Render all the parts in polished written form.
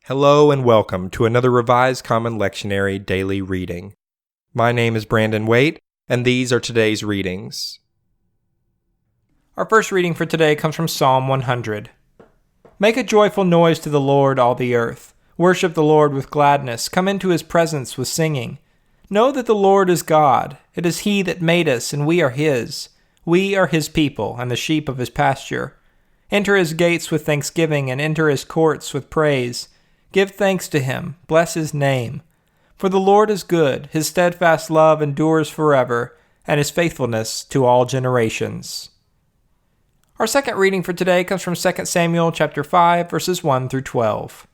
Hello and welcome to another Revised Common Lectionary daily reading. My name is Brandon Waite, and these are today's readings. Our first reading for today comes from Psalm 100. Make a joyful noise to the Lord, all the earth. Worship the Lord with gladness. Come into his presence with singing. Know that the Lord is God. It is he that made us, and we are his. We are his people, and the sheep of his pasture. Enter his gates with thanksgiving, and enter his courts with praise. Give thanks to him, bless his name. For the Lord is good, his steadfast love endures forever, and his faithfulness to all generations. Our second reading for today comes from 2 Samuel chapter 5, verses 1 through 12.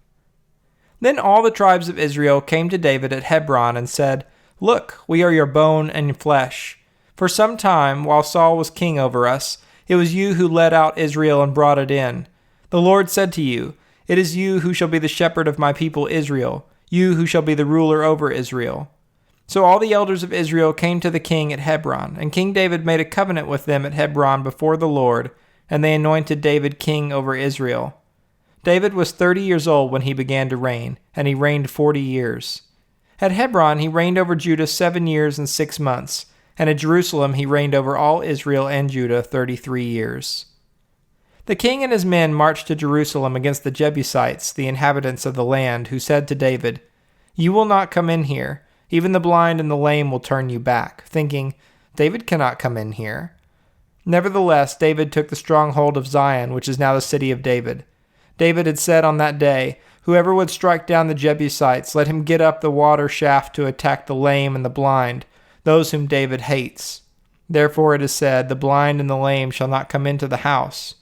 Then all the tribes of Israel came to David at Hebron and said, Look, we are your bone and flesh. For some time, while Saul was king over us, it was you who led out Israel and brought it in. The Lord said to you, It is you who shall be the shepherd of my people Israel, you who shall be the ruler over Israel. So all the elders of Israel came to the king at Hebron, and King David made a covenant with them at Hebron before the Lord, and they anointed David king over Israel. David was 30 years old when he began to reign, and he reigned 40 years. At Hebron he reigned over Judah 7 years and 6 months, and at Jerusalem he reigned over all Israel and Judah 33 years. The king and his men marched to Jerusalem against the Jebusites, the inhabitants of the land, who said to David, You will not come in here. Even the blind and the lame will turn you back, thinking, David cannot come in here. Nevertheless, David took the stronghold of Zion, which is now the city of David. David had said on that day, Whoever would strike down the Jebusites, let him get up the water shaft to attack the lame and the blind, those whom David hates. Therefore it is said, The blind and the lame shall not come into the house.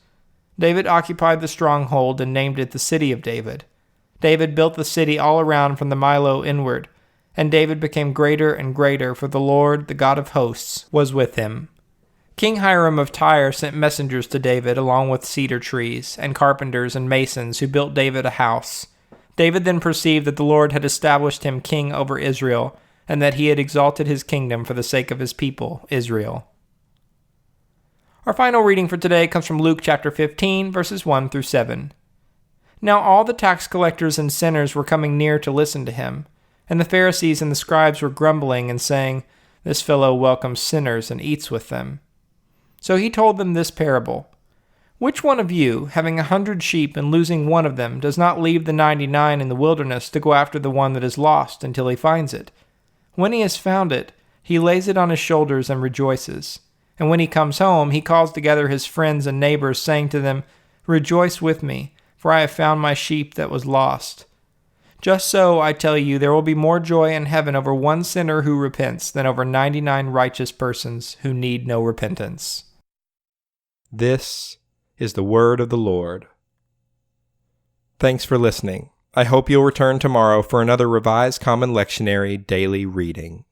David occupied the stronghold and named it the City of David. David built the city all around from the Milo inward, and David became greater and greater, for the Lord, the God of hosts, was with him. King Hiram of Tyre sent messengers to David along with cedar trees, and carpenters and masons who built David a house. David then perceived that the Lord had established him king over Israel, and that he had exalted his kingdom for the sake of his people, Israel. Our final reading for today comes from Luke chapter 15, verses 1 through 7. Now all the tax collectors and sinners were coming near to listen to him, and the Pharisees and the scribes were grumbling and saying, This fellow welcomes sinners and eats with them. So he told them this parable. Which one of you, having 100 sheep and losing one of them, does not leave the 99 in the wilderness to go after the one that is lost until he finds it? When he has found it, he lays it on his shoulders and rejoices. And when he comes home, he calls together his friends and neighbors, saying to them, Rejoice with me, for I have found my sheep that was lost. Just so, I tell you, there will be more joy in heaven over one sinner who repents than over 99 righteous persons who need no repentance. This is the word of the Lord. Thanks for listening. I hope you'll return tomorrow for another Revised Common Lectionary daily reading.